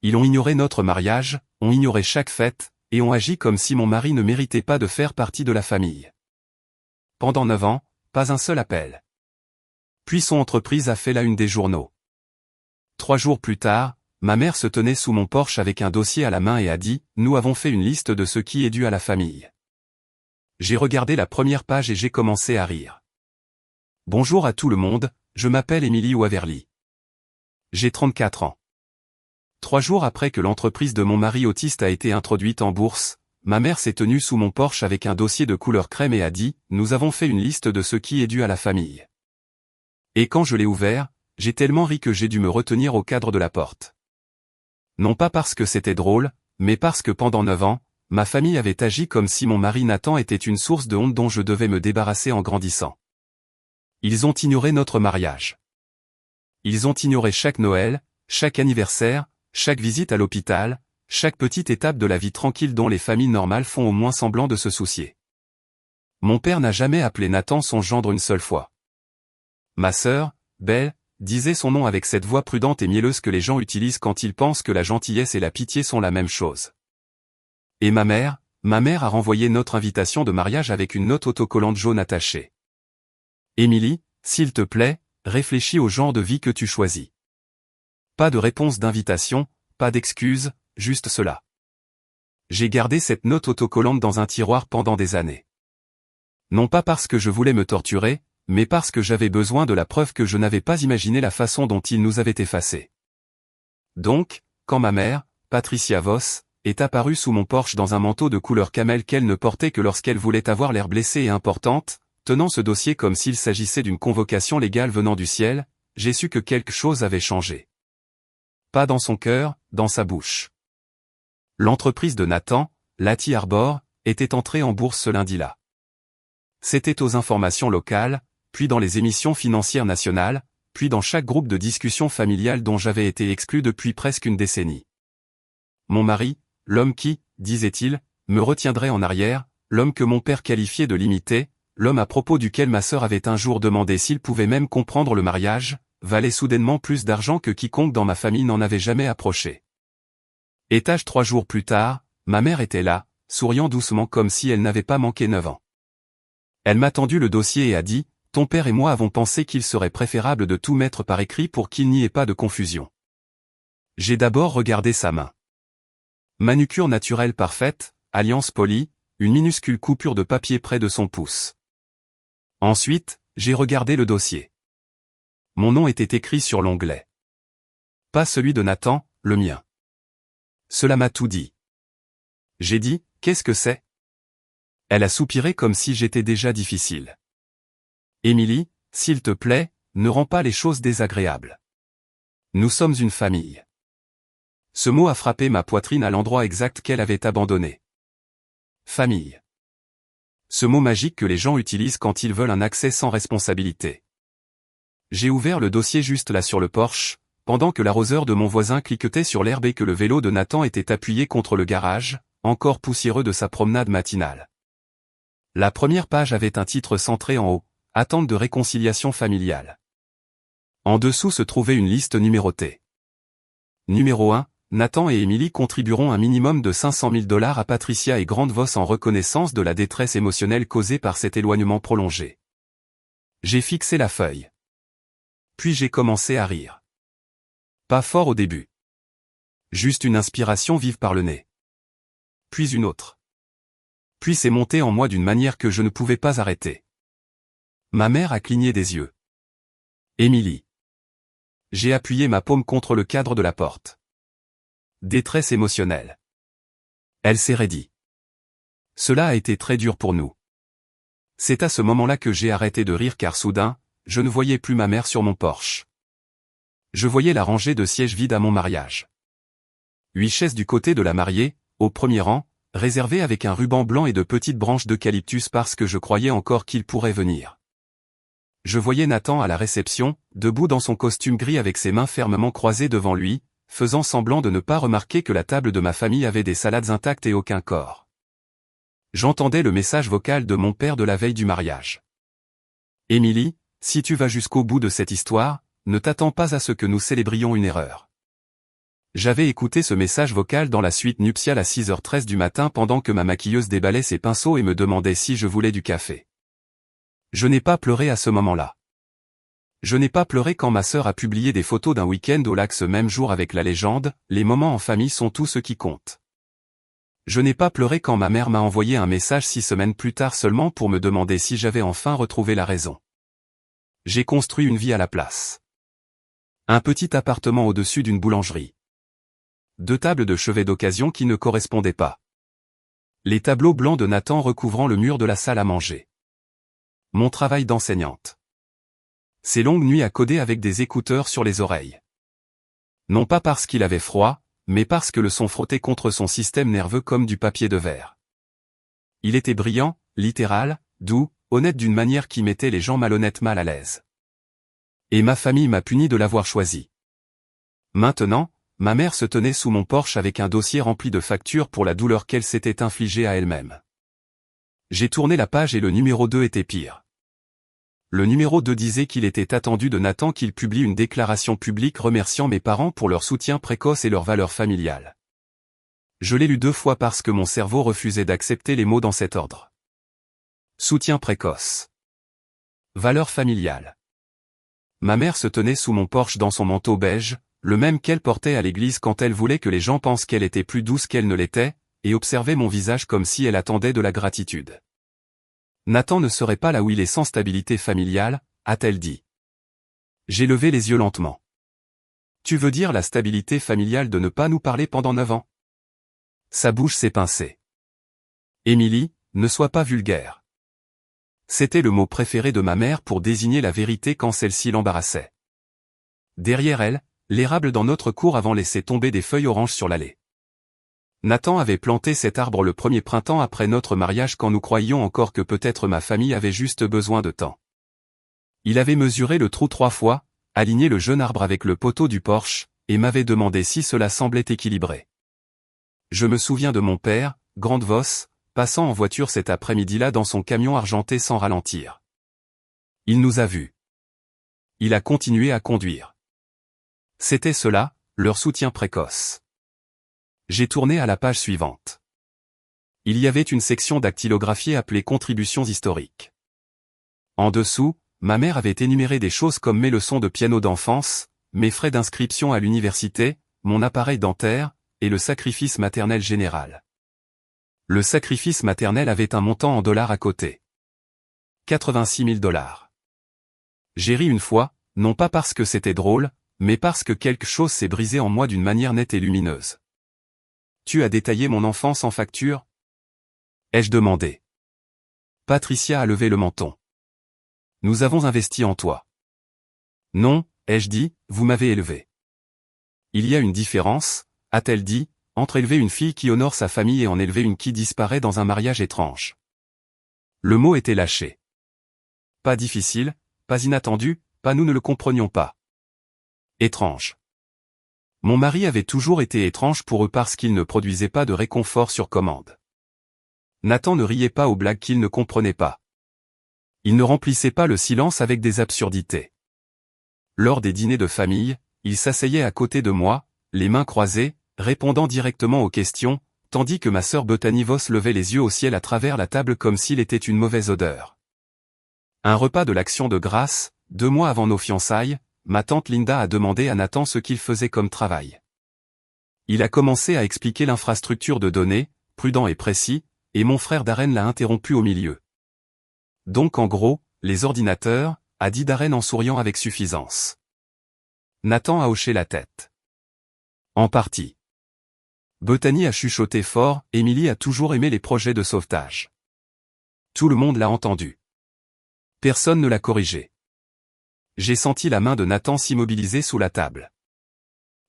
Ils ont ignoré notre mariage, ont ignoré chaque fête, et ont agi comme si mon mari ne méritait pas de faire partie de la famille. Pendant 9 ans, pas un seul appel. Puis son entreprise a fait la une des journaux. 3 jours plus tard, ma mère se tenait sous mon porche avec un dossier à la main et a dit « Nous avons fait une liste de ce qui est dû à la famille ». J'ai regardé la première page et j'ai commencé à rire. Bonjour à tout le monde, je m'appelle Émilie Waverly. J'ai 34 ans. 3 jours après que l'entreprise de mon mari autiste a été introduite en bourse, ma mère s'est tenue sous mon porche avec un dossier de couleur crème et a dit « Nous avons fait une liste de ce qui est dû à la famille ». Et quand je l'ai ouvert, j'ai tellement ri que j'ai dû me retenir au cadre de la porte. Non pas parce que c'était drôle, mais parce que pendant 9 ans, ma famille avait agi comme si mon mari Nathan était une source de honte dont je devais me débarrasser en grandissant. Ils ont ignoré notre mariage. Ils ont ignoré chaque Noël, chaque anniversaire, chaque visite à l'hôpital, chaque petite étape de la vie tranquille dont les familles normales font au moins semblant de se soucier. Mon père n'a jamais appelé Nathan son gendre une seule fois. Ma sœur, Belle, disait son nom avec cette voix prudente et mielleuse que les gens utilisent quand ils pensent que la gentillesse et la pitié sont la même chose. Et ma mère a renvoyé notre invitation de mariage avec une note autocollante jaune attachée. Émilie, s'il te plaît, réfléchis au genre de vie que tu choisis. Pas de réponse d'invitation, pas d'excuses, juste cela. J'ai gardé cette note autocollante dans un tiroir pendant des années. Non pas parce que je voulais me torturer, mais parce que j'avais besoin de la preuve que je n'avais pas imaginé la façon dont il nous avait effacés. Donc, quand ma mère, Patricia Voss, est apparue sous mon porche dans un manteau de couleur camel qu'elle ne portait que lorsqu'elle voulait avoir l'air blessée et importante, tenant ce dossier comme s'il s'agissait d'une convocation légale venant du ciel, j'ai su que quelque chose avait changé. Pas dans son cœur, dans sa bouche. L'entreprise de Nathan, Lati Arbor, était entrée en bourse ce lundi-là. C'était aux informations locales, puis dans les émissions financières nationales, puis dans chaque groupe de discussion familiale dont j'avais été exclu depuis presque une décennie. Mon mari, l'homme qui, disait-il, me retiendrait en arrière, l'homme que mon père qualifiait de limité, l'homme à propos duquel ma sœur avait un jour demandé s'il pouvait même comprendre le mariage, valait soudainement plus d'argent que quiconque dans ma famille n'en avait jamais approché. Étage 3 jours plus tard, ma mère était là, souriant doucement comme si elle n'avait pas manqué 9 ans. Elle m'a tendu le dossier et a dit « Ton père et moi avons pensé qu'il serait préférable de tout mettre par écrit pour qu'il n'y ait pas de confusion. » J'ai d'abord regardé sa main. Manucure naturelle parfaite, alliance polie, une minuscule coupure de papier près de son pouce. Ensuite, j'ai regardé le dossier. Mon nom était écrit sur l'onglet. Pas celui de Nathan, le mien. Cela m'a tout dit. J'ai dit « Qu'est-ce que c'est ?» Elle a soupiré comme si j'étais déjà difficile. Émilie, s'il te plaît, ne rends pas les choses désagréables. Nous sommes une famille. Ce mot a frappé ma poitrine à l'endroit exact qu'elle avait abandonné. Famille. Ce mot magique que les gens utilisent quand ils veulent un accès sans responsabilité. J'ai ouvert le dossier juste là sur le porche, pendant que l'arroseur de mon voisin cliquetait sur l'herbe et que le vélo de Nathan était appuyé contre le garage, encore poussiéreux de sa promenade matinale. La première page avait un titre centré en haut, « Attente de réconciliation familiale ». En dessous se trouvait une liste numérotée. Numéro 1, Nathan et Émilie contribueront un minimum de $500 000 à Patricia et Grande Voss en reconnaissance de la détresse émotionnelle causée par cet éloignement prolongé. J'ai fixé la feuille. Puis j'ai commencé à rire. Pas fort au début. Juste une inspiration vive par le nez. Puis une autre. Puis c'est monté en moi d'une manière que je ne pouvais pas arrêter. Ma mère a cligné des yeux. Émilie. J'ai appuyé ma paume contre le cadre de la porte. Détresse émotionnelle. Elle s'est raidie. Cela a été très dur pour nous. C'est à ce moment-là que j'ai arrêté de rire car soudain, je ne voyais plus ma mère sur mon porche. Je voyais la rangée de sièges vides à mon mariage. 8 chaises du côté de la mariée, au premier rang, réservées avec un ruban blanc et de petites branches d'eucalyptus parce que je croyais encore qu'il pourrait venir. Je voyais Nathan à la réception, debout dans son costume gris avec ses mains fermement croisées devant lui, faisant semblant de ne pas remarquer que la table de ma famille avait des salades intactes et aucun corps. J'entendais le message vocal de mon père de la veille du mariage. Émilie, si tu vas jusqu'au bout de cette histoire, ne t'attends pas à ce que nous célébrions une erreur. J'avais écouté ce message vocal dans la suite nuptiale à 6h13 du matin pendant que ma maquilleuse déballait ses pinceaux et me demandait si je voulais du café. Je n'ai pas pleuré à ce moment-là. Je n'ai pas pleuré quand ma sœur a publié des photos d'un week-end au lac ce même jour avec la légende « Les moments en famille sont tout ce qui compte ». Je n'ai pas pleuré quand ma mère m'a envoyé un message 6 semaines plus tard seulement pour me demander si j'avais enfin retrouvé la raison. J'ai construit une vie à la place. Un petit appartement au-dessus d'une boulangerie. 2 tables de chevet d'occasion qui ne correspondaient pas. Les tableaux blancs de Nathan recouvrant le mur de la salle à manger. Mon travail d'enseignante. Ces longues nuits à coder avec des écouteurs sur les oreilles. Non pas parce qu'il avait froid, mais parce que le son frottait contre son système nerveux comme du papier de verre. Il était brillant, littéral, doux, honnête d'une manière qui mettait les gens malhonnêtes mal à l'aise. Et ma famille m'a puni de l'avoir choisi. Maintenant, ma mère se tenait sous mon porche avec un dossier rempli de factures pour la douleur qu'elle s'était infligée à elle-même. J'ai tourné la page et le numéro 2 était pire. Le numéro 2 disait qu'il était attendu de Nathan qu'il publie une déclaration publique remerciant mes parents pour leur soutien précoce et leur valeur familiale. Je l'ai lu 2 fois parce que mon cerveau refusait d'accepter les mots dans cet ordre. Soutien précoce. Valeur familiale. Ma mère se tenait sous mon porche dans son manteau beige, le même qu'elle portait à l'église quand elle voulait que les gens pensent qu'elle était plus douce qu'elle ne l'était, et observait mon visage comme si elle attendait de la gratitude. Nathan ne serait pas là où il est sans stabilité familiale, a-t-elle dit. J'ai levé les yeux lentement. Tu veux dire la stabilité familiale de ne pas nous parler pendant 9 ans? Sa bouche s'est pincée. Émilie, ne sois pas vulgaire. C'était le mot préféré de ma mère pour désigner la vérité quand celle-ci l'embarrassait. Derrière elle, l'érable dans notre cour avant laissé tomber des feuilles oranges sur l'allée. Nathan avait planté cet arbre le premier printemps après notre mariage quand nous croyions encore que peut-être ma famille avait juste besoin de temps. Il avait mesuré le trou 3 fois, aligné le jeune arbre avec le poteau du porche, et m'avait demandé si cela semblait équilibré. Je me souviens de mon père, grande Voss, passant en voiture cet après-midi-là dans son camion argenté sans ralentir. Il nous a vus. Il a continué à conduire. C'était cela, leur soutien précoce. J'ai tourné à la page suivante. Il y avait une section dactylographiée appelée Contributions historiques. En dessous, ma mère avait énuméré des choses comme mes leçons de piano d'enfance, mes frais d'inscription à l'université, mon appareil dentaire, et le sacrifice maternel général. Le sacrifice maternel avait un montant en dollars à côté. 86 000 $. J'ai ri une fois, non pas parce que c'était drôle, mais parce que quelque chose s'est brisé en moi d'une manière nette et lumineuse. Tu as détaillé mon enfance en facture? Ai-je demandé. Patricia a levé le menton. Nous avons investi en toi. Non, ai-je dit, vous m'avez élevé. Il y a une différence, a-t-elle dit, entre élever une fille qui honore sa famille et en élever une qui disparaît dans un mariage étrange. Le mot était lâché. Pas difficile, pas inattendu, pas nous ne le comprenions pas. Étrange. Mon mari avait toujours été étrange pour eux parce qu'il ne produisait pas de réconfort sur commande. Nathan ne riait pas aux blagues qu'il ne comprenait pas. Il ne remplissait pas le silence avec des absurdités. Lors des dîners de famille, il s'asseyait à côté de moi, les mains croisées, répondant directement aux questions, tandis que ma sœur Bethany Voss levait les yeux au ciel à travers la table comme s'il était une mauvaise odeur. Un repas de l'Action de grâce, 2 mois avant nos fiançailles, ma tante Linda a demandé à Nathan ce qu'il faisait comme travail. Il a commencé à expliquer l'infrastructure de données, prudent et précis, et mon frère Darren l'a interrompu au milieu. Donc en gros, les ordinateurs, a dit Darren en souriant avec suffisance. Nathan a hoché la tête. En partie. Bethany a chuchoté fort, Émilie a toujours aimé les projets de sauvetage. Tout le monde l'a entendu. Personne ne l'a corrigé. J'ai senti la main de Nathan s'immobiliser sous la table.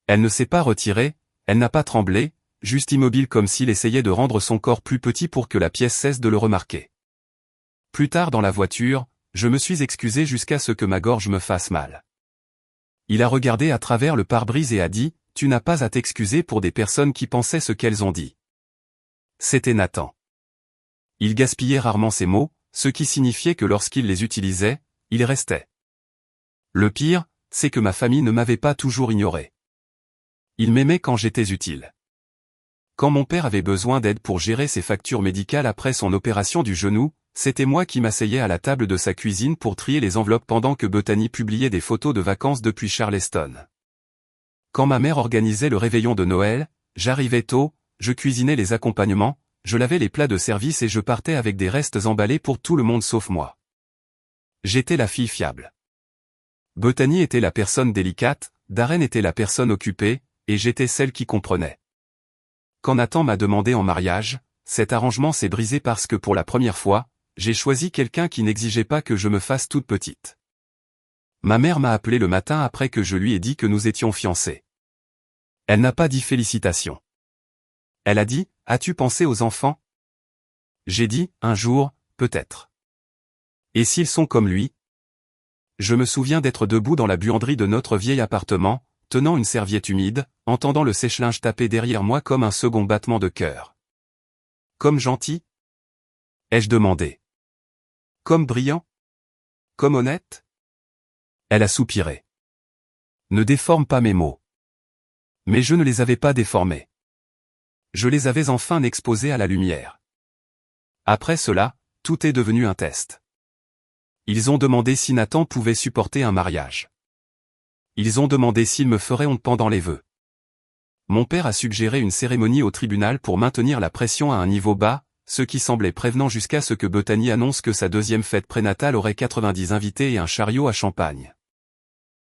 Elle ne s'est pas retirée, elle n'a pas tremblé, juste immobile comme s'il essayait de rendre son corps plus petit pour que la pièce cesse de le remarquer. Plus tard dans la voiture, je me suis excusé jusqu'à ce que ma gorge me fasse mal. Il a regardé à travers le pare-brise et a dit, « Tu n'as pas à t'excuser pour des personnes qui pensaient ce qu'elles ont dit. » C'était Nathan. Il gaspillait rarement ses mots, ce qui signifiait que lorsqu'il les utilisait, ils restaient. Le pire, c'est que ma famille ne m'avait pas toujours ignoré. Il m'aimait quand j'étais utile. Quand mon père avait besoin d'aide pour gérer ses factures médicales après son opération du genou, c'était moi qui m'asseyais à la table de sa cuisine pour trier les enveloppes pendant que Bethany publiait des photos de vacances depuis Charleston. Quand ma mère organisait le réveillon de Noël, j'arrivais tôt, je cuisinais les accompagnements, je lavais les plats de service et je partais avec des restes emballés pour tout le monde sauf moi. J'étais la fille fiable. Bethany était la personne délicate, Darren était la personne occupée, et j'étais celle qui comprenait. Quand Nathan m'a demandé en mariage, cet arrangement s'est brisé parce que pour la première fois, j'ai choisi quelqu'un qui n'exigeait pas que je me fasse toute petite. Ma mère m'a appelé le matin après que je lui ai dit que nous étions fiancés. Elle n'a pas dit félicitations. Elle a dit, as-tu pensé aux enfants? J'ai dit, un jour, peut-être. Et s'ils sont comme lui? Je me souviens d'être debout dans la buanderie de notre vieil appartement, tenant une serviette humide, entendant le sèche-linge taper derrière moi comme un second battement de cœur. Comme gentil? Ai-je demandé. Comme brillant? Comme honnête? Elle a soupiré. Ne déforme pas mes mots. Mais je ne les avais pas déformés. Je les avais enfin exposés à la lumière. Après cela, tout est devenu un test. Ils ont demandé si Nathan pouvait supporter un mariage. Ils ont demandé s'il me ferait honte pendant les vœux. Mon père a suggéré une cérémonie au tribunal pour maintenir la pression à un niveau bas, ce qui semblait prévenant jusqu'à ce que Bethany annonce que sa deuxième fête prénatale aurait 90 invités et un chariot à champagne.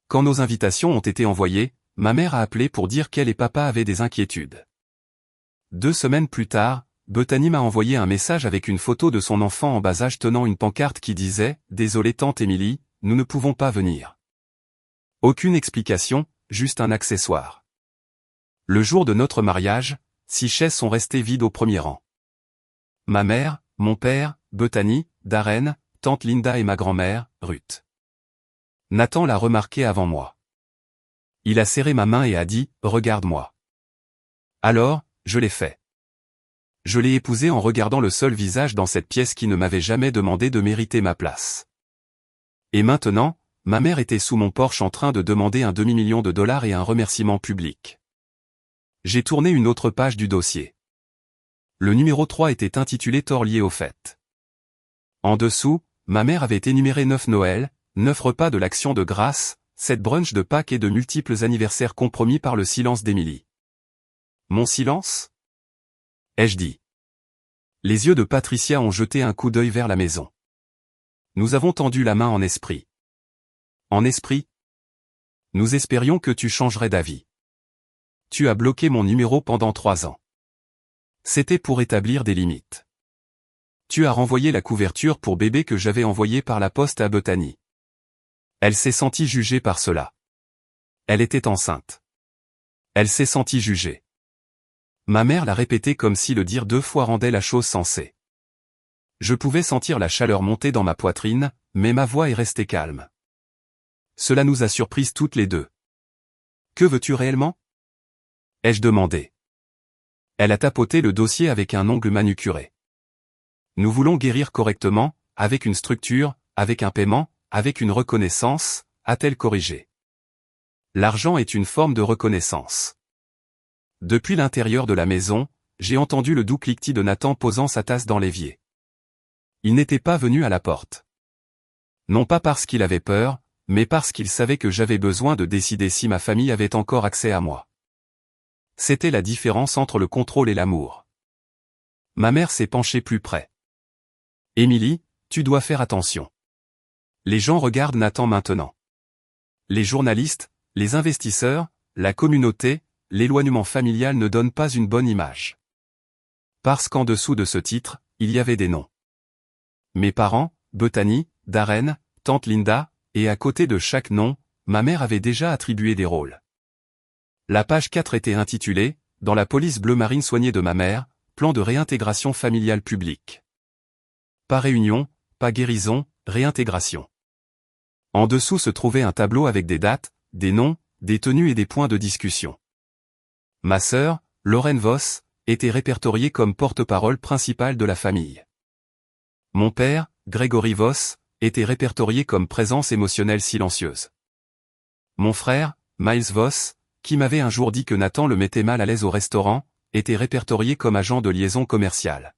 Quand nos invitations ont été envoyées, ma mère a appelé pour dire qu'elle et papa avaient des inquiétudes. 2 semaines plus tard, Bethany m'a envoyé un message avec une photo de son enfant en bas âge tenant une pancarte qui disait « Désolé tante Émilie, nous ne pouvons pas venir ». Aucune explication, juste un accessoire. Le jour de notre mariage, 6 chaises sont restées vides au premier rang. Ma mère, mon père, Bethany, Darren, tante Linda et ma grand-mère, Ruth. Nathan l'a remarqué avant moi. Il a serré ma main et a dit « Regarde-moi ». Alors, je l'ai fait. Je l'ai épousée en regardant le seul visage dans cette pièce qui ne m'avait jamais demandé de mériter ma place. Et maintenant, ma mère était sous mon porche en train de demander un demi-million de dollars et un remerciement public. J'ai tourné une autre page du dossier. Le numéro 3 était intitulé Tort lié au fait. En dessous, ma mère avait énuméré 9 Noëls, 9 repas de l'Action de grâce, 7 brunchs de Pâques et de multiples anniversaires compromis par le silence d'Émilie. Mon silence? Ai-je dit. Les yeux de Patricia ont jeté un coup d'œil vers la maison. Nous avons tendu la main en esprit. En esprit? Nous espérions que tu changerais d'avis. Tu as bloqué mon numéro pendant 3 ans. C'était pour établir des limites. Tu as renvoyé la couverture pour bébé que j'avais envoyée par la poste à Bethany. Elle s'est sentie jugée par cela. Elle était enceinte. Elle s'est sentie jugée. Ma mère l'a répété comme si le dire 2 fois rendait la chose sensée. Je pouvais sentir la chaleur monter dans ma poitrine, mais ma voix est restée calme. Cela nous a surprises toutes les deux. Que veux-tu réellement? Ai-je demandé. Elle a tapoté le dossier avec un ongle manucuré. Nous voulons guérir correctement, avec une structure, avec un paiement, avec une reconnaissance, a-t-elle corrigé. L'argent est une forme de reconnaissance. Depuis l'intérieur de la maison, j'ai entendu le doux cliquetis de Nathan posant sa tasse dans l'évier. Il n'était pas venu à la porte. Non pas parce qu'il avait peur, mais parce qu'il savait que j'avais besoin de décider si ma famille avait encore accès à moi. C'était la différence entre le contrôle et l'amour. Ma mère s'est penchée plus près. Émilie, tu dois faire attention. Les gens regardent Nathan maintenant. Les journalistes, les investisseurs, la communauté, l'éloignement familial ne donnent pas une bonne image. Parce qu'en dessous de ce titre, il y avait des noms. Mes parents, Bethany, Darren, tante Linda, et à côté de chaque nom, ma mère avait déjà attribué des rôles. La page 4 était intitulée « Dans la police bleu marine soignée de ma mère, plan de réintégration familiale publique ». Pas réunion, pas guérison, réintégration. En dessous se trouvait un tableau avec des dates, des noms, des tenues et des points de discussion. Ma sœur, Lorraine Voss, était répertoriée comme porte-parole principale de la famille. Mon père, Gregory Voss, était répertorié comme présence émotionnelle silencieuse. Mon frère, Miles Voss, qui m'avait un jour dit que Nathan le mettait mal à l'aise au restaurant, était répertorié comme agent de liaison commerciale.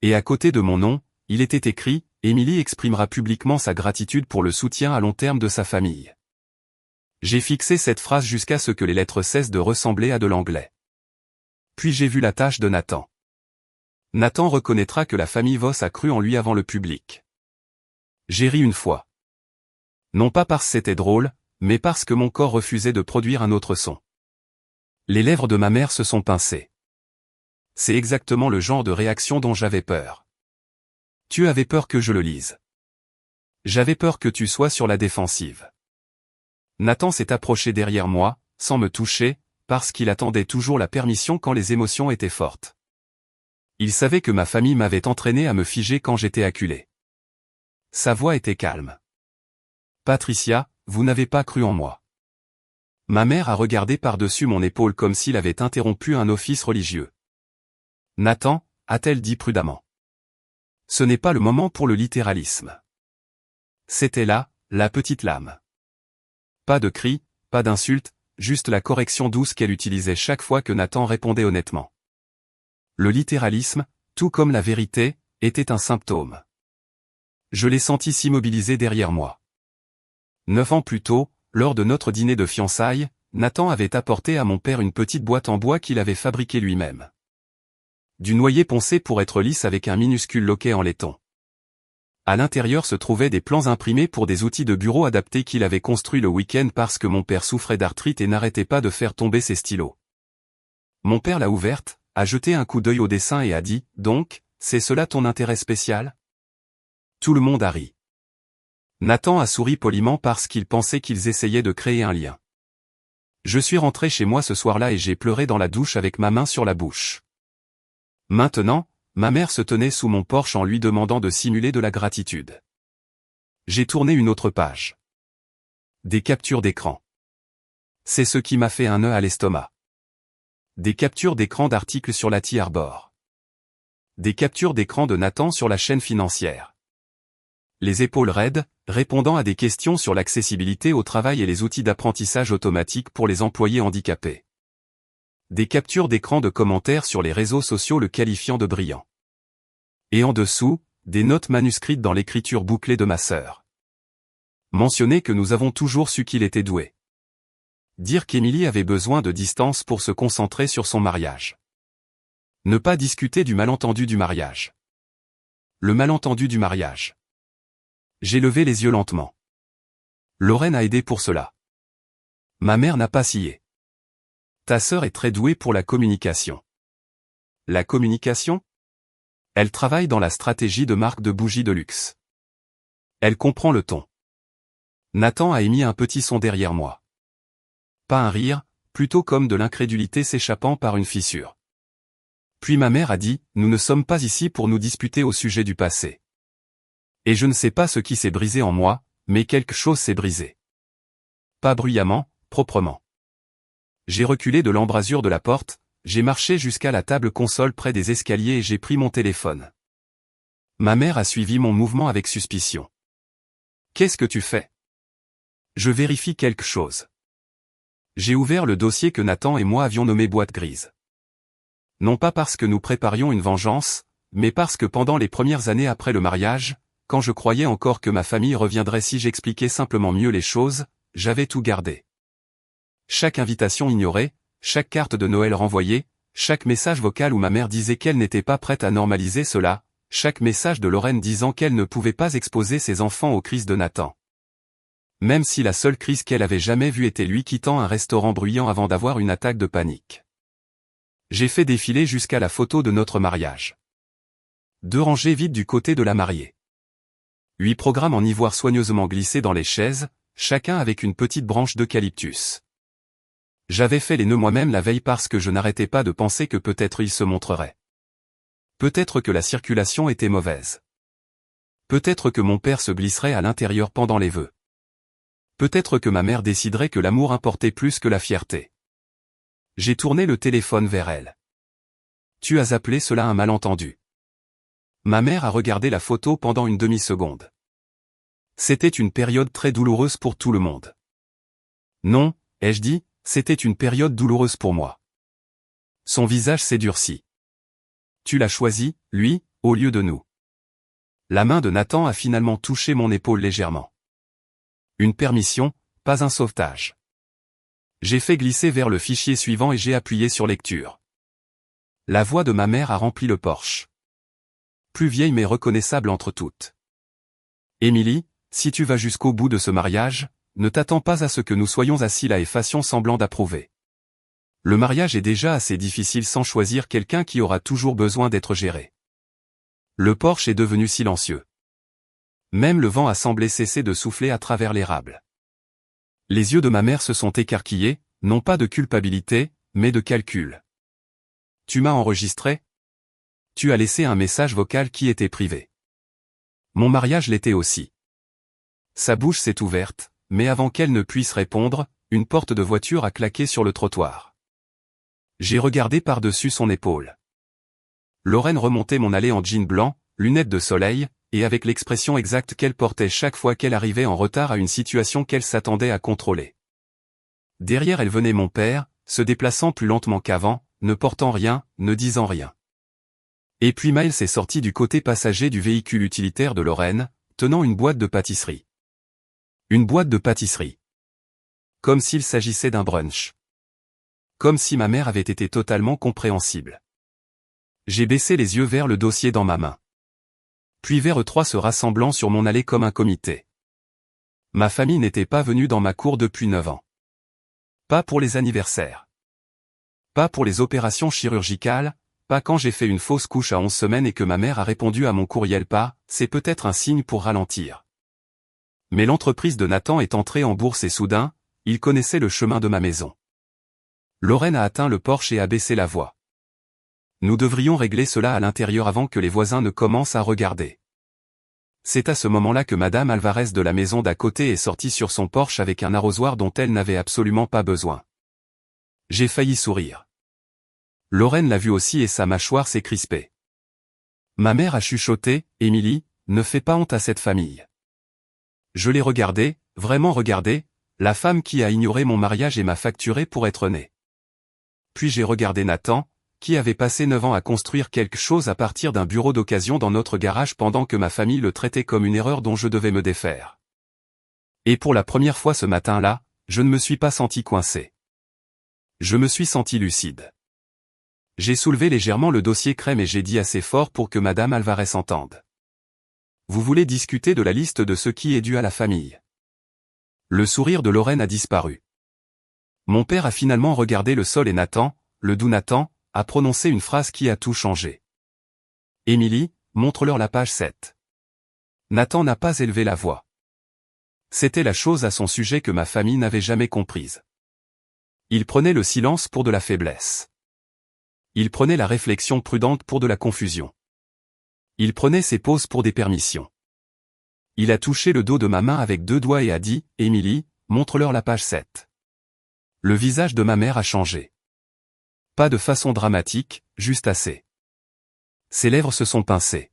Et à côté de mon nom, il était écrit « Émilie exprimera publiquement sa gratitude pour le soutien à long terme de sa famille ». J'ai fixé cette phrase jusqu'à ce que les lettres cessent de ressembler à de l'anglais. Puis j'ai vu la tâche de Nathan. Nathan reconnaîtra que la famille Voss a cru en lui avant le public. J'ai ri une fois. Non pas parce que c'était drôle, mais parce que mon corps refusait de produire un autre son. Les lèvres de ma mère se sont pincées. C'est exactement le genre de réaction dont j'avais peur. Tu avais peur que je le lise. J'avais peur que tu sois sur la défensive. Nathan s'est approché derrière moi, sans me toucher, parce qu'il attendait toujours la permission quand les émotions étaient fortes. Il savait que ma famille m'avait entraîné à me figer quand j'étais acculé. Sa voix était calme. Patricia, vous n'avez pas cru en moi. Ma mère a regardé par-dessus mon épaule comme s'il avait interrompu un office religieux. Nathan, a-t-elle dit prudemment. Ce n'est pas le moment pour le littéralisme. C'était là, la petite lame. Pas de cris, pas d'insultes, juste la correction douce qu'elle utilisait chaque fois que Nathan répondait honnêtement. Le littéralisme, tout comme la vérité, était un symptôme. Je l'ai senti s'immobiliser derrière moi. 9 ans plus tôt, lors de notre dîner de fiançailles, Nathan avait apporté à mon père une petite boîte en bois qu'il avait fabriquée lui-même. Du noyer poncé pour être lisse avec un minuscule loquet en laiton. À l'intérieur se trouvaient des plans imprimés pour des outils de bureau adaptés qu'il avait construits le week-end parce que mon père souffrait d'arthrite et n'arrêtait pas de faire tomber ses stylos. Mon père l'a ouverte, a jeté un coup d'œil au dessin et a dit « Donc, c'est cela ton intérêt spécial ?» Tout le monde a ri. Nathan a souri poliment parce qu'il pensait qu'ils essayaient de créer un lien. Je suis rentré chez moi ce soir-là et j'ai pleuré dans la douche avec ma main sur la bouche. Maintenant, ma mère se tenait sous mon porche en lui demandant de simuler de la gratitude. J'ai tourné une autre page. Des captures d'écran. C'est ce qui m'a fait un nœud à l'estomac. Des captures d'écran d'articles sur la T-Arbor. Des captures d'écran de Nathan sur la chaîne financière. Les épaules raides, répondant à des questions sur l'accessibilité au travail et les outils d'apprentissage automatique pour les employés handicapés. Des captures d'écran de commentaires sur les réseaux sociaux le qualifiant de brillant. Et en dessous, des notes manuscrites dans l'écriture bouclée de ma sœur. Mentionner que nous avons toujours su qu'il était doué. Dire qu'Émilie avait besoin de distance pour se concentrer sur son mariage. Ne pas discuter du malentendu du mariage. Le malentendu du mariage. J'ai levé les yeux lentement. Lorraine a aidé pour cela. Ma mère n'a pas scié. Ta sœur est très douée pour la communication. La communication ? Elle travaille dans la stratégie de marque de bougies de luxe. Elle comprend le ton. Nathan a émis un petit son derrière moi. Pas un rire, plutôt comme de l'incrédulité s'échappant par une fissure. Puis ma mère a dit, nous ne sommes pas ici pour nous disputer au sujet du passé. Et je ne sais pas ce qui s'est brisé en moi, mais quelque chose s'est brisé. Pas bruyamment, proprement. J'ai reculé de l'embrasure de la porte, j'ai marché jusqu'à la table console près des escaliers et j'ai pris mon téléphone. Ma mère a suivi mon mouvement avec suspicion. Qu'est-ce que tu fais ? Je vérifie quelque chose. J'ai ouvert le dossier que Nathan et moi avions nommé boîte grise. Non pas parce que nous préparions une vengeance, mais parce que pendant les premières années après le mariage, quand je croyais encore que ma famille reviendrait si j'expliquais simplement mieux les choses, j'avais tout gardé. Chaque invitation ignorée, chaque carte de Noël renvoyée, chaque message vocal où ma mère disait qu'elle n'était pas prête à normaliser cela, chaque message de Lorraine disant qu'elle ne pouvait pas exposer ses enfants aux crises de Nathan. Même si la seule crise qu'elle avait jamais vue était lui quittant un restaurant bruyant avant d'avoir une attaque de panique. J'ai fait défiler jusqu'à la photo de notre mariage. 2 rangées vides du côté de la mariée. 8 programmes en ivoire soigneusement glissés dans les chaises, chacun avec une petite branche d'eucalyptus. J'avais fait les nœuds moi-même la veille parce que je n'arrêtais pas de penser que peut-être il se montrerait. Peut-être que la circulation était mauvaise. Peut-être que mon père se glisserait à l'intérieur pendant les vœux. Peut-être que ma mère déciderait que l'amour importait plus que la fierté. J'ai tourné le téléphone vers elle. Tu as appelé cela un malentendu. Ma mère a regardé la photo pendant une demi-seconde. C'était une période très douloureuse pour tout le monde. Non, ai-je dit, C'était une période douloureuse pour moi. Son visage s'est durci. Tu l'as choisi, lui, au lieu de nous. La main de Nathan a finalement touché mon épaule légèrement. Une permission, pas un sauvetage. J'ai fait glisser vers le fichier suivant et j'ai appuyé sur lecture. La voix de ma mère a rempli le porche. Plus vieille mais reconnaissable entre toutes. Émilie, si tu vas jusqu'au bout de ce mariage, ne t'attends pas à ce que nous soyons assis là et fassions semblant d'approuver. Le mariage est déjà assez difficile sans choisir quelqu'un qui aura toujours besoin d'être géré. Le porche est devenu silencieux. Même le vent a semblé cesser de souffler à travers l'érable. Les yeux de ma mère se sont écarquillés, non pas de culpabilité, mais de calcul. Tu m'as enregistré? Tu as laissé un message vocal qui était privé. Mon mariage l'était aussi. Sa bouche s'est ouverte, mais avant qu'elle ne puisse répondre, une porte de voiture a claqué sur le trottoir. J'ai regardé par-dessus son épaule. Lorraine remontait mon allée en jean blanc, lunettes de soleil, et avec l'expression exacte qu'elle portait chaque fois qu'elle arrivait en retard à une situation qu'elle s'attendait à contrôler. Derrière elle venait mon père, se déplaçant plus lentement qu'avant, ne portant rien, ne disant rien. Et puis Miles est sorti du côté passager du véhicule utilitaire de Lorraine, tenant une boîte de pâtisserie. Une boîte de pâtisserie. Comme s'il s'agissait d'un brunch. Comme si ma mère avait été totalement compréhensible. J'ai baissé les yeux vers le dossier dans ma main. Puis vers eux trois se rassemblant sur mon allée comme un comité. Ma famille n'était pas venue dans ma cour depuis 9 ans. Pas pour les anniversaires. Pas pour les opérations chirurgicales, pas quand j'ai fait une fausse couche à 11 semaines et que ma mère a répondu à mon courriel pas, c'est peut-être un signe pour ralentir. Mais l'entreprise de Nathan est entrée en bourse et soudain, il connaissait le chemin de ma maison. Lorraine a atteint le porche et a baissé la voix. Nous devrions régler cela à l'intérieur avant que les voisins ne commencent à regarder. C'est à ce moment-là que Madame Alvarez de la maison d'à côté est sortie sur son porche avec un arrosoir dont elle n'avait absolument pas besoin. J'ai failli sourire. Lorraine l'a vu aussi et sa mâchoire s'est crispée. Ma mère a chuchoté, « Émilie, ne fais pas honte à cette famille. » Je l'ai regardée, vraiment regardée, la femme qui a ignoré mon mariage et m'a facturé pour être née. Puis j'ai regardé Nathan, qui avait passé 9 ans à construire quelque chose à partir d'un bureau d'occasion dans notre garage pendant que ma famille le traitait comme une erreur dont je devais me défaire. Et pour la première fois ce matin-là, je ne me suis pas senti coincé. Je me suis senti lucide. J'ai soulevé légèrement le dossier crème et j'ai dit assez fort pour que Madame Alvarez entende. Vous voulez discuter de la liste de ce qui est dû à la famille. Le sourire de Lorraine a disparu. Mon père a finalement regardé le sol et Nathan, le doux Nathan, a prononcé une phrase qui a tout changé. Émilie, montre-leur la page 7. Nathan n'a pas élevé la voix. C'était la chose à son sujet que ma famille n'avait jamais comprise. Il prenait le silence pour de la faiblesse. Il prenait la réflexion prudente pour de la confusion. Il prenait ses pauses pour des permissions. Il a touché le dos de ma main avec 2 doigts et a dit, « Émilie, montre-leur la page 7. » Le visage de ma mère a changé. Pas de façon dramatique, juste assez. Ses lèvres se sont pincées.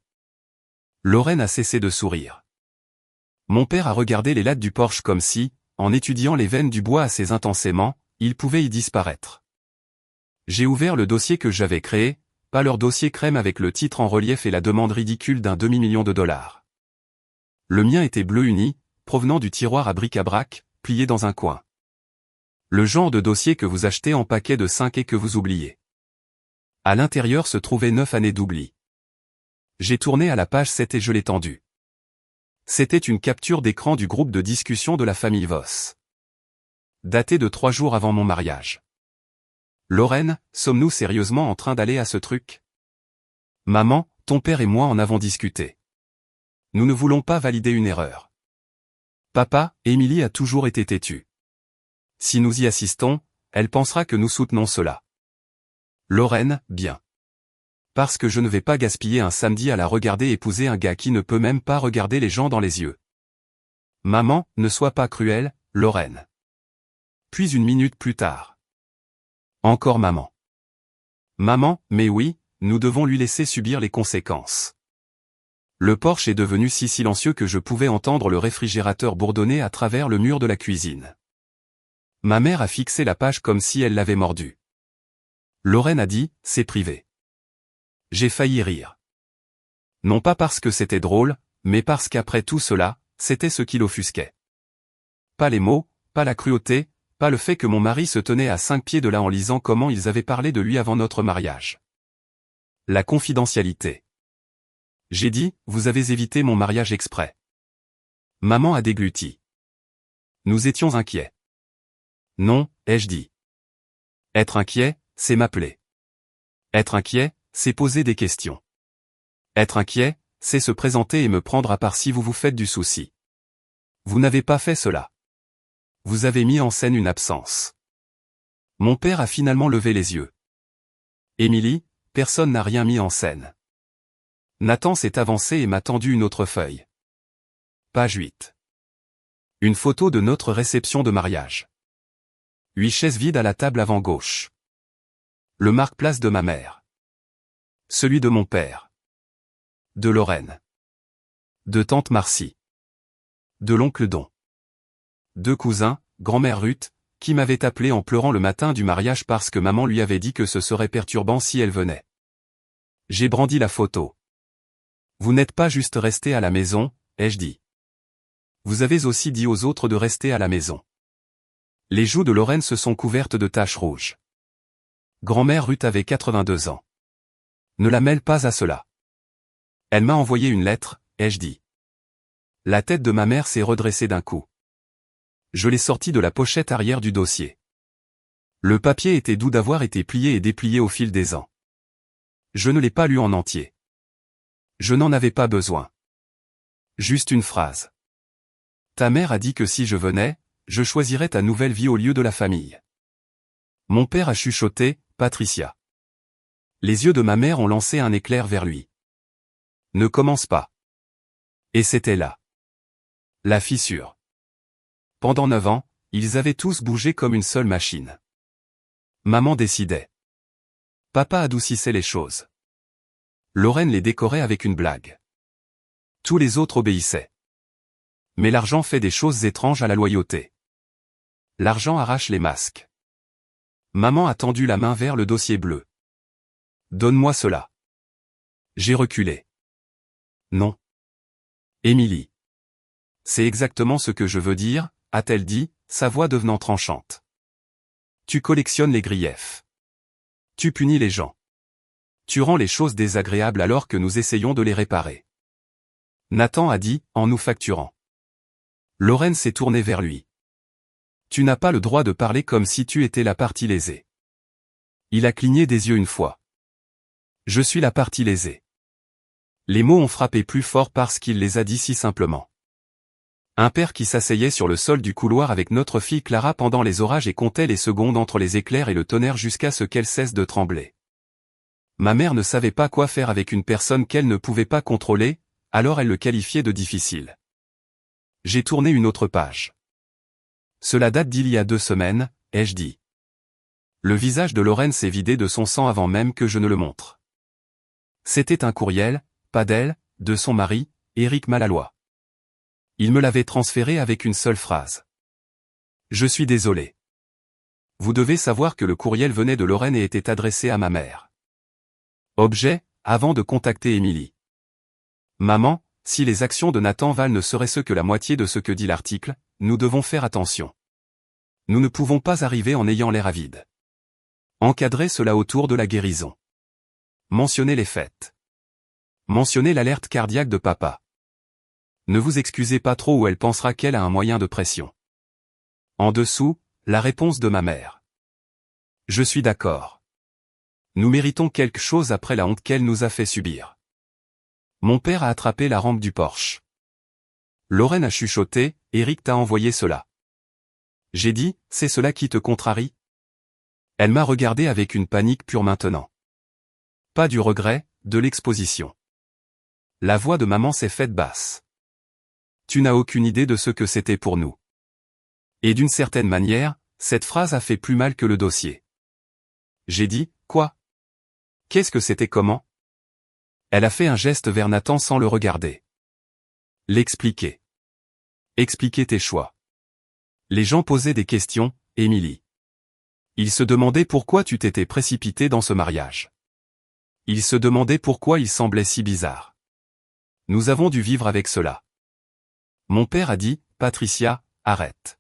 Lorraine a cessé de sourire. Mon père a regardé les lattes du porche comme si, en étudiant les veines du bois assez intensément, il pouvait y disparaître. J'ai ouvert le dossier que j'avais créé, pas leur dossier crème avec le titre en relief et la demande ridicule d'un demi-million de dollars. Le mien était bleu uni, provenant du tiroir à bric-à-brac, plié dans un coin. Le genre de dossier que vous achetez en paquet de 5 et que vous oubliez. À l'intérieur se trouvaient 9 années d'oubli. J'ai tourné à la page 7 et je l'ai tendue. C'était une capture d'écran du groupe de discussion de la famille Voss. Daté de 3 jours avant mon mariage. Lorraine, sommes-nous sérieusement en train d'aller à ce truc? Maman, ton père et moi en avons discuté. Nous ne voulons pas valider une erreur. Papa, Émilie a toujours été têtue. Si nous y assistons, elle pensera que nous soutenons cela. Lorraine, bien. Parce que je ne vais pas gaspiller un samedi à la regarder épouser un gars qui ne peut même pas regarder les gens dans les yeux. Maman, ne sois pas cruelle, Lorraine. Puis 1 minute plus tard. Encore maman. Maman, mais oui, nous devons lui laisser subir les conséquences. Le porche est devenu si silencieux que je pouvais entendre le réfrigérateur bourdonner à travers le mur de la cuisine. Ma mère a fixé la page comme si elle l'avait mordue. Lorraine a dit, c'est privé. J'ai failli rire. Non pas parce que c'était drôle, mais parce qu'après tout cela, c'était ce qui l'offusquait. Pas les mots, pas la cruauté, pas le fait que mon mari se tenait à 5 pieds de là en lisant comment ils avaient parlé de lui avant notre mariage. La confidentialité. J'ai dit, vous avez évité mon mariage exprès. Maman a dégluti. Nous étions inquiets. Non, ai-je dit. Être inquiet, c'est m'appeler. Être inquiet, c'est poser des questions. Être inquiet, c'est se présenter et me prendre à part si vous vous faites du souci. Vous n'avez pas fait cela. Vous avez mis en scène une absence. Mon père a finalement levé les yeux. Émilie, personne n'a rien mis en scène. Nathan s'est avancé et m'a tendu une autre feuille. Page 8. Une photo de notre réception de mariage. 8 chaises vides à la table avant gauche. Le marque-place de ma mère. Celui de mon père. De Lorraine. De tante Marcie. De l'oncle Don. 2 cousins, grand-mère Ruth, qui m'avait appelé en pleurant le matin du mariage parce que maman lui avait dit que ce serait perturbant si elle venait. J'ai brandi la photo. Vous n'êtes pas juste resté à la maison, ai-je dit. Vous avez aussi dit aux autres de rester à la maison. Les joues de Lorraine se sont couvertes de taches rouges. Grand-mère Ruth avait 82 ans. Ne la mêle pas à cela. Elle m'a envoyé une lettre, ai-je dit. La tête de ma mère s'est redressée d'un coup. Je l'ai sortie de la pochette arrière du dossier. Le papier était doux d'avoir été plié et déplié au fil des ans. Je ne l'ai pas lu en entier. Je n'en avais pas besoin. Juste une phrase. Ta mère a dit que si je venais, je choisirais ta nouvelle vie au lieu de la famille. Mon père a chuchoté, Patricia. Les yeux de ma mère ont lancé un éclair vers lui. Ne commence pas. Et c'était là. La fissure. Pendant 9 ans, ils avaient tous bougé comme une seule machine. Maman décidait. Papa adoucissait les choses. Lorraine les décorait avec une blague. Tous les autres obéissaient. Mais l'argent fait des choses étranges à la loyauté. L'argent arrache les masques. Maman a tendu la main vers le dossier bleu. Donne-moi cela. J'ai reculé. Non. Émilie. C'est exactement ce que je veux dire, a-t-elle dit, sa voix devenant tranchante. Tu collectionnes les griefs. Tu punis les gens. Tu rends les choses désagréables alors que nous essayons de les réparer. Nathan a dit, en nous facturant. Lorraine s'est tournée vers lui. Tu n'as pas le droit de parler comme si tu étais la partie lésée. Il a cligné des yeux une fois. Je suis la partie lésée. Les mots ont frappé plus fort parce qu'il les a dit si simplement. Un père qui s'asseyait sur le sol du couloir avec notre fille Clara pendant les orages et comptait les secondes entre les éclairs et le tonnerre jusqu'à ce qu'elle cesse de trembler. Ma mère ne savait pas quoi faire avec une personne qu'elle ne pouvait pas contrôler, alors elle le qualifiait de difficile. J'ai tourné une autre page. Cela date d'il y a 2 semaines, ai-je dit. Le visage de Lorraine s'est vidé de son sang avant même que je ne le montre. C'était un courriel, pas d'elle, de son mari, Éric Malaloy. Il me l'avait transféré avec une seule phrase. Je suis désolé. Vous devez savoir que le courriel venait de Lorraine et était adressé à ma mère. Objet, avant de contacter Émilie. Maman, si les actions de Nathan valent ne serait-ce que la moitié de ce que dit l'article, nous devons faire attention. Nous ne pouvons pas arriver en ayant l'air avide. Encadrer cela autour de la guérison. Mentionner les fêtes. Mentionner l'alerte cardiaque de papa. Ne vous excusez pas trop ou elle pensera qu'elle a un moyen de pression. En dessous, la réponse de ma mère. Je suis d'accord. Nous méritons quelque chose après la honte qu'elle nous a fait subir. Mon père a attrapé la rampe du Porsche. Lorraine a chuchoté, Éric t'a envoyé cela. J'ai dit, c'est cela qui te contrarie? Elle m'a regardé avec une panique pure maintenant. Pas du regret, de l'exposition. La voix de maman s'est faite basse. Tu n'as aucune idée de ce que c'était pour nous. Et d'une certaine manière, cette phrase a fait plus mal que le dossier. J'ai dit, quoi? Qu'est-ce que c'était comment? Elle a fait un geste vers Nathan sans le regarder. L'expliquer. Expliquer tes choix. Les gens posaient des questions, Émilie. Il se demandait pourquoi tu t'étais précipité dans ce mariage. Il se demandait pourquoi il semblait si bizarre. Nous avons dû vivre avec cela. Mon père a dit, Patricia, arrête.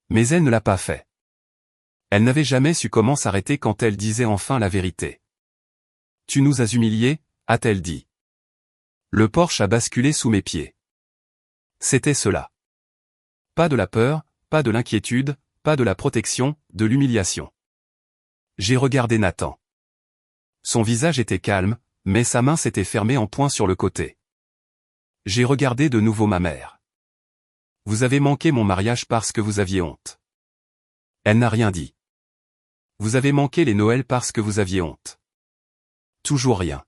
Mais elle ne l'a pas fait. Elle n'avait jamais su comment s'arrêter quand elle disait enfin la vérité. Tu nous as humiliés, a-t-elle dit. Le Porsche a basculé sous mes pieds. C'était cela. Pas de la peur, pas de l'inquiétude, pas de la protection, de l'humiliation. J'ai regardé Nathan. Son visage était calme, mais sa main s'était fermée en poing sur le côté. J'ai regardé de nouveau ma mère. Vous avez manqué mon mariage parce que vous aviez honte. Elle n'a rien dit. Vous avez manqué les Noëls parce que vous aviez honte. Toujours rien.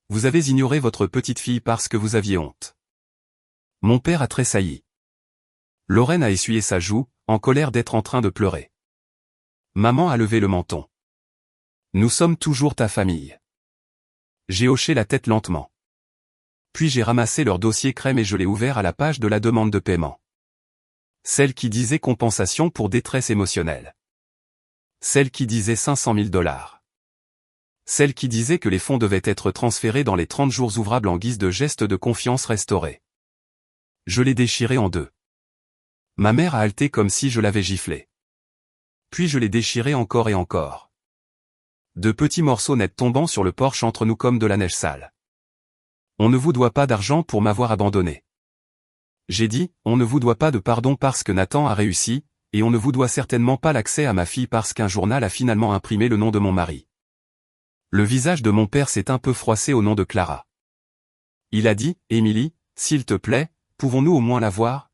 Vous avez ignoré votre petite fille parce que vous aviez honte. Mon père a tressailli. Lorraine a essuyé sa joue, en colère d'être en train de pleurer. Maman a levé le menton. Nous sommes toujours ta famille. J'ai hoché la tête lentement. Puis j'ai ramassé leur dossier crème et je l'ai ouvert à la page de la demande de paiement. Celle qui disait compensation pour détresse émotionnelle. Celle qui disait 500 000 $. Celle qui disait que les fonds devaient être transférés dans les 30 jours ouvrables en guise de geste de confiance restauré. Je l'ai déchiré en deux. Ma mère a halté comme si je l'avais giflé. Puis je l'ai déchiré encore et encore. De petits morceaux nets tombant sur le porche entre nous comme de la neige sale. On ne vous doit pas d'argent pour m'avoir abandonné. J'ai dit, on ne vous doit pas de pardon parce que Nathan a réussi, et on ne vous doit certainement pas l'accès à ma fille parce qu'un journal a finalement imprimé le nom de mon mari. Le visage de mon père s'est un peu froissé au nom de Clara. Il a dit, Émilie, s'il te plaît, pouvons-nous au moins la voir?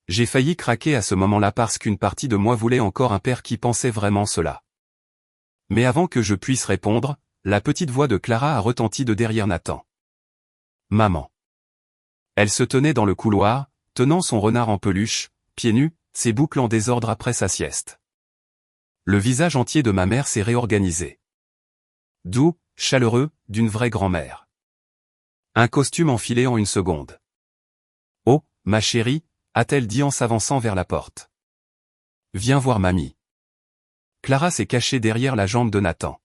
J'ai failli craquer à ce moment-là parce qu'une partie de moi voulait encore un père qui pensait vraiment cela. Mais avant que je puisse répondre, la petite voix de Clara a retenti de derrière Nathan. Maman. Elle se tenait dans le couloir, tenant son renard en peluche, pieds nus, ses boucles en désordre après sa sieste. Le visage entier de ma mère s'est réorganisé. Doux, chaleureux, d'une vraie grand-mère. Un costume enfilé en une seconde. Oh, ma chérie, a-t-elle dit en s'avançant vers la porte. Viens voir mamie. Clara s'est cachée derrière la jambe de Nathan.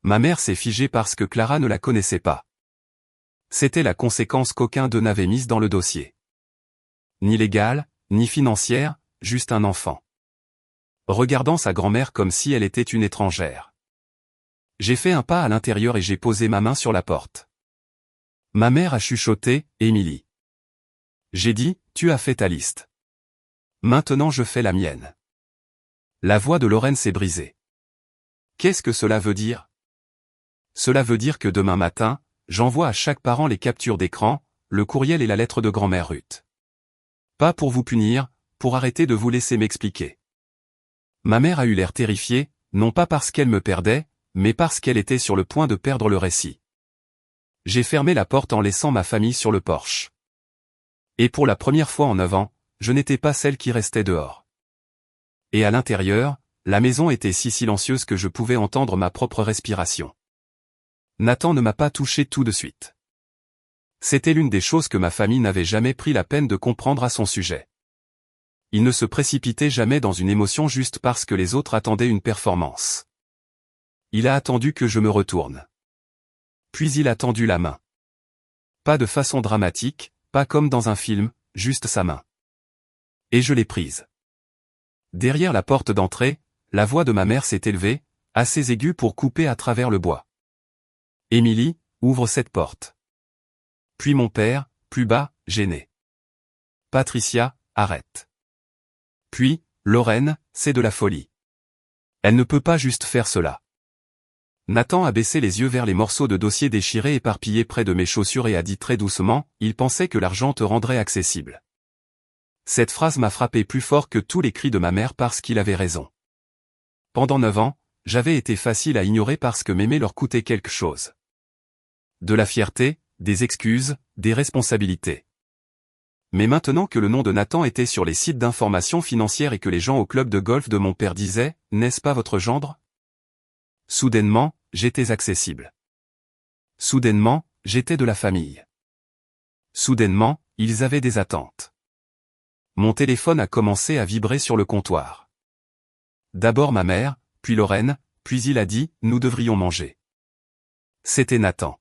Ma mère s'est figée parce que Clara ne la connaissait pas. C'était la conséquence qu'aucun d'eux n'avait mise dans le dossier. Ni légale, ni financière, juste un enfant. Regardant sa grand-mère comme si elle était une étrangère. J'ai fait un pas à l'intérieur et j'ai posé ma main sur la porte. Ma mère a chuchoté, Émilie. J'ai dit, tu as fait ta liste. Maintenant je fais la mienne. La voix de Lorraine s'est brisée. Qu'est-ce que cela veut dire? Cela veut dire que demain matin, j'envoie à chaque parent les captures d'écran, le courriel et la lettre de grand-mère Ruth. Pas pour vous punir, pour arrêter de vous laisser m'expliquer. Ma mère a eu l'air terrifiée, non pas parce qu'elle me perdait, mais parce qu'elle était sur le point de perdre le récit. J'ai fermé la porte en laissant ma famille sur le porche. Et pour la première fois en 9 ans, je n'étais pas celle qui restait dehors. Et à l'intérieur, la maison était si silencieuse que je pouvais entendre ma propre respiration. Nathan ne m'a pas touché tout de suite. C'était l'une des choses que ma famille n'avait jamais pris la peine de comprendre à son sujet. Il ne se précipitait jamais dans une émotion juste parce que les autres attendaient une performance. Il a attendu que je me retourne. Puis il a tendu la main. Pas de façon dramatique, pas comme dans un film, juste sa main. Et je l'ai prise. Derrière la porte d'entrée, la voix de ma mère s'est élevée, assez aiguë pour couper à travers le bois. Émilie, ouvre cette porte. Puis mon père, plus bas, gêné. Patricia, arrête. Puis, Lorraine, c'est de la folie. Elle ne peut pas juste faire cela. Nathan a baissé les yeux vers les morceaux de dossier déchirés éparpillés près de mes chaussures et a dit très doucement, il pensait que l'argent te rendrait accessible. Cette phrase m'a frappé plus fort que tous les cris de ma mère parce qu'il avait raison. Pendant 9 ans, j'avais été facile à ignorer parce que m'aimer leur coûtait quelque chose. De la fierté, des excuses, des responsabilités. Mais maintenant que le nom de Nathan était sur les sites d'information financière et que les gens au club de golf de mon père disaient, n'est-ce pas votre gendre? Soudainement, j'étais accessible. Soudainement, j'étais de la famille. Soudainement, ils avaient des attentes. Mon téléphone a commencé à vibrer sur le comptoir. D'abord ma mère, puis Lorraine, puis il a dit « Nous devrions manger ». C'était Nathan.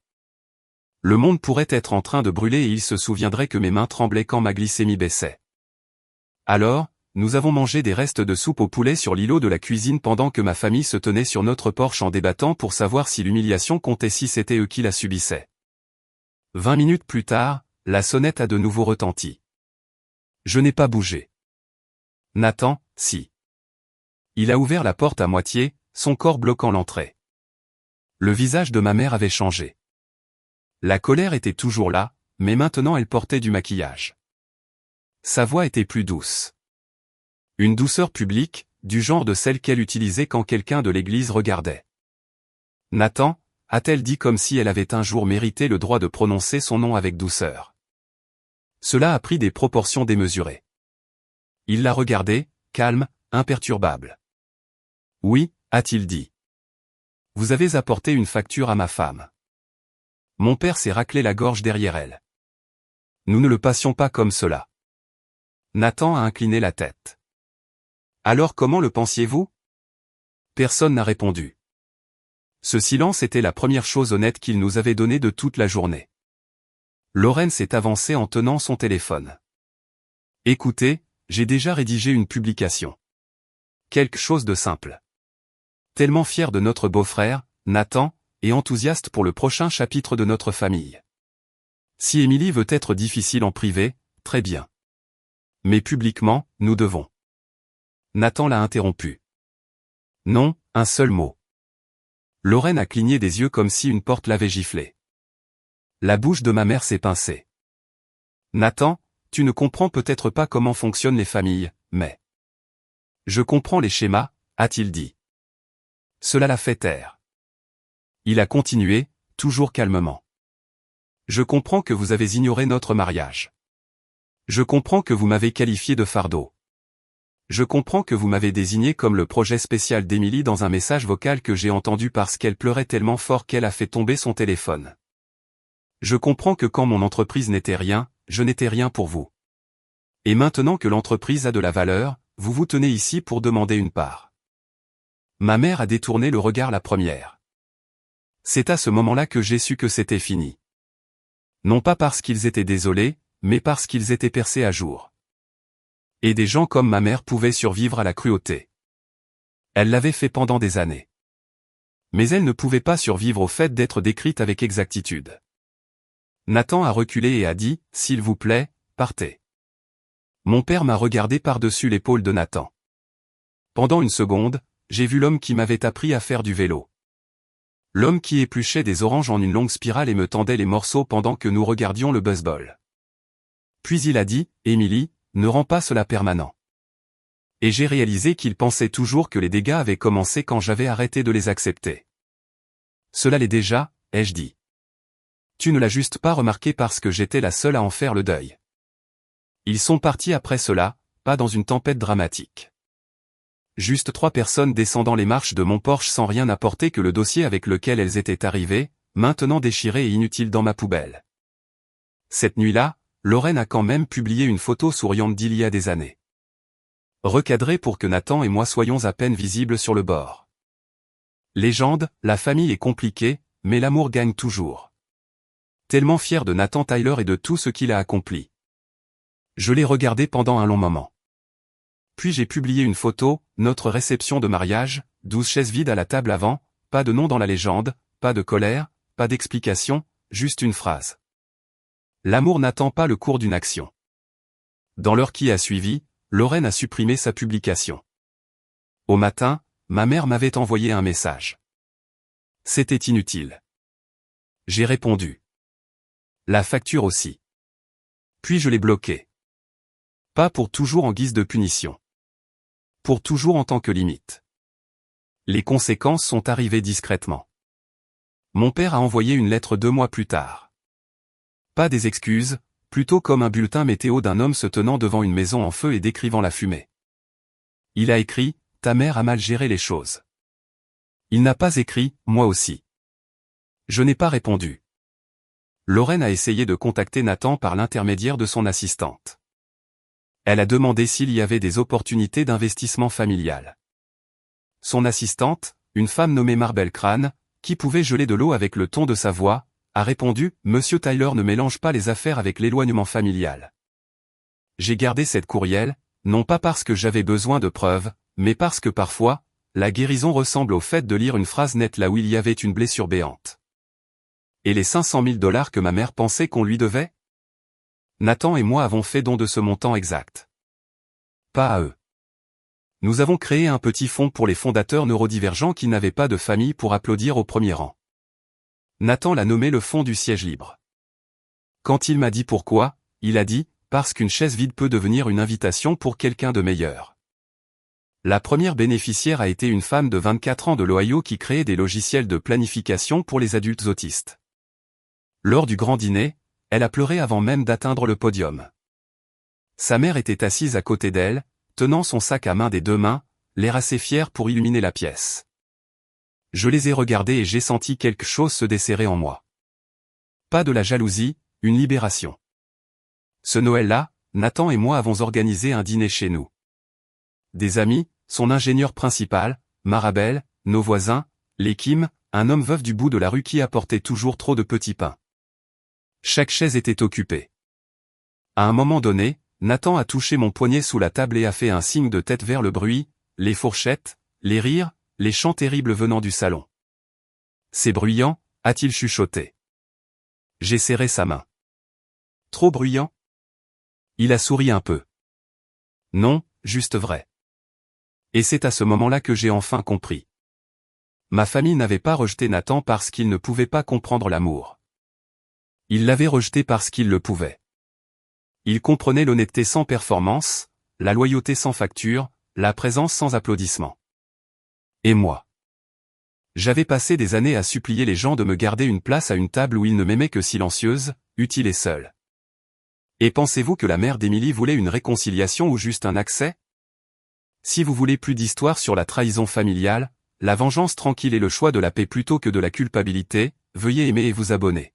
Le monde pourrait être en train de brûler et il se souviendrait que mes mains tremblaient quand ma glycémie baissait. Alors, nous avons mangé des restes de soupe au poulet sur l'îlot de la cuisine pendant que ma famille se tenait sur notre porche en débattant pour savoir si l'humiliation comptait si c'était eux qui la subissaient. 20 minutes plus tard, la sonnette a de nouveau retenti. Je n'ai pas bougé. Nathan, si. Il a ouvert la porte à moitié, son corps bloquant l'entrée. Le visage de ma mère avait changé. La colère était toujours là, mais maintenant elle portait du maquillage. Sa voix était plus douce. Une douceur publique, du genre de celle qu'elle utilisait quand quelqu'un de l'église regardait. Nathan, a-t-elle dit comme si elle avait un jour mérité le droit de prononcer son nom avec douceur. Cela a pris des proportions démesurées. Il l'a regardée, calme, imperturbable. Oui, a-t-il dit. Vous avez apporté une facture à ma femme. Mon père s'est raclé la gorge derrière elle. Nous ne le passions pas comme cela. Nathan a incliné la tête. Alors comment le pensiez-vous? Personne n'a répondu. Ce silence était la première chose honnête qu'il nous avait donnée de toute la journée. Lorraine s'est avancée en tenant son téléphone. Écoutez, j'ai déjà rédigé une publication. Quelque chose de simple. Tellement fier de notre beau-frère, Nathan, et enthousiaste pour le prochain chapitre de notre famille. Si Émilie veut être difficile en privé, très bien. Mais publiquement, nous devons. Nathan l'a interrompu. Non, un seul mot. Lorraine a cligné des yeux comme si une porte l'avait giflé. La bouche de ma mère s'est pincée. Nathan, tu ne comprends peut-être pas comment fonctionnent les familles, mais... Je comprends les schémas, a-t-il dit. Cela l'a fait taire. Il a continué, toujours calmement. Je comprends que vous avez ignoré notre mariage. Je comprends que vous m'avez qualifié de fardeau. Je comprends que vous m'avez désigné comme le projet spécial d'Émilie dans un message vocal que j'ai entendu parce qu'elle pleurait tellement fort qu'elle a fait tomber son téléphone. Je comprends que quand mon entreprise n'était rien, je n'étais rien pour vous. Et maintenant que l'entreprise a de la valeur, vous vous tenez ici pour demander une part. Ma mère a détourné le regard la première. C'est à ce moment-là que j'ai su que c'était fini. Non pas parce qu'ils étaient désolés, mais parce qu'ils étaient percés à jour. Et des gens comme ma mère pouvaient survivre à la cruauté. Elle l'avait fait pendant des années. Mais elle ne pouvait pas survivre au fait d'être décrite avec exactitude. Nathan a reculé et a dit, « S'il vous plaît, partez. » Mon père m'a regardé par-dessus l'épaule de Nathan. Pendant une seconde, j'ai vu l'homme qui m'avait appris à faire du vélo. L'homme qui épluchait des oranges en une longue spirale et me tendait les morceaux pendant que nous regardions le baseball. Puis il a dit, « Émilie, ne rends pas cela permanent. » Et j'ai réalisé qu'il pensait toujours que les dégâts avaient commencé quand j'avais arrêté de les accepter. Cela l'est déjà, ai-je dit. Tu ne l'as juste pas remarqué parce que j'étais la seule à en faire le deuil. Ils sont partis après cela, pas dans une tempête dramatique. Juste 3 personnes descendant les marches de mon Porsche sans rien apporter que le dossier avec lequel elles étaient arrivées, maintenant déchiré et inutile dans ma poubelle. Cette nuit-là, Lorraine a quand même publié une photo souriante d'il y a des années. Recadrée pour que Nathan et moi soyons à peine visibles sur le bord. Légende, la famille est compliquée, mais l'amour gagne toujours. Tellement fier de Nathan Tyler et de tout ce qu'il a accompli. Je l'ai regardé pendant un long moment. Puis j'ai publié une photo, notre réception de mariage, 12 chaises vides à la table avant, pas de nom dans la légende, pas de colère, pas d'explication, juste une phrase. L'amour n'attend pas le cours d'une action. Dans l'heure qui a suivi, Lorraine a supprimé sa publication. Au matin, ma mère m'avait envoyé un message. C'était inutile. J'ai répondu. La facture aussi. Puis je l'ai bloquée. Pas pour toujours en guise de punition. Pour toujours en tant que limite. Les conséquences sont arrivées discrètement. Mon père a envoyé une lettre 2 mois plus tard. Pas des excuses, plutôt comme un bulletin météo d'un homme se tenant devant une maison en feu et décrivant la fumée. Il a écrit, « Ta mère a mal géré les choses. » Il n'a pas écrit, « Moi aussi. » Je n'ai pas répondu. Lorraine a essayé de contacter Nathan par l'intermédiaire de son assistante. Elle a demandé s'il y avait des opportunités d'investissement familial. Son assistante, une femme nommée Marbel Crane, qui pouvait geler de l'eau avec le ton de sa voix, a répondu « Monsieur Tyler ne mélange pas les affaires avec l'éloignement familial ». J'ai gardé cette courriel, non pas parce que j'avais besoin de preuves, mais parce que parfois, la guérison ressemble au fait de lire une phrase nette là où il y avait une blessure béante. Et les 500 000 $ que ma mère pensait qu'on lui devait? Nathan et moi avons fait don de ce montant exact. Pas à eux. Nous avons créé un petit fonds pour les fondateurs neurodivergents qui n'avaient pas de famille pour applaudir au premier rang. Nathan l'a nommé le fonds du siège libre. Quand il m'a dit pourquoi, il a dit « parce qu'une chaise vide peut devenir une invitation pour quelqu'un de meilleur ». La première bénéficiaire a été une femme de 24 ans de l'Ohio qui créait des logiciels de planification pour les adultes autistes. Lors du grand dîner, elle a pleuré avant même d'atteindre le podium. Sa mère était assise à côté d'elle, tenant son sac à main des deux mains, l'air assez fier pour illuminer la pièce. Je les ai regardés et j'ai senti quelque chose se desserrer en moi. Pas de la jalousie, une libération. Ce Noël-là, Nathan et moi avons organisé un dîner chez nous. Des amis, son ingénieur principal, Marabel, nos voisins, les Kim, un homme veuf du bout de la rue qui apportait toujours trop de petits pains. Chaque chaise était occupée. À un moment donné, Nathan a touché mon poignet sous la table et a fait un signe de tête vers le bruit, les fourchettes, les rires, les chants terribles venant du salon. C'est bruyant, a-t-il chuchoté. J'ai serré sa main. Trop bruyant? Il a souri un peu. Non, juste vrai. Et c'est à ce moment-là que j'ai enfin compris. Ma famille n'avait pas rejeté Nathan parce qu'il ne pouvait pas comprendre l'amour. Il l'avait rejeté parce qu'il le pouvait. Il comprenait l'honnêteté sans performance, la loyauté sans facture, la présence sans applaudissement. Et moi? J'avais passé des années à supplier les gens de me garder une place à une table où ils ne m'aimaient que silencieuse, utile et seule. Et pensez-vous que la mère d'Émilie voulait une réconciliation ou juste un accès? Si vous voulez plus d'histoire sur la trahison familiale, la vengeance tranquille et le choix de la paix plutôt que de la culpabilité, veuillez aimer et vous abonner.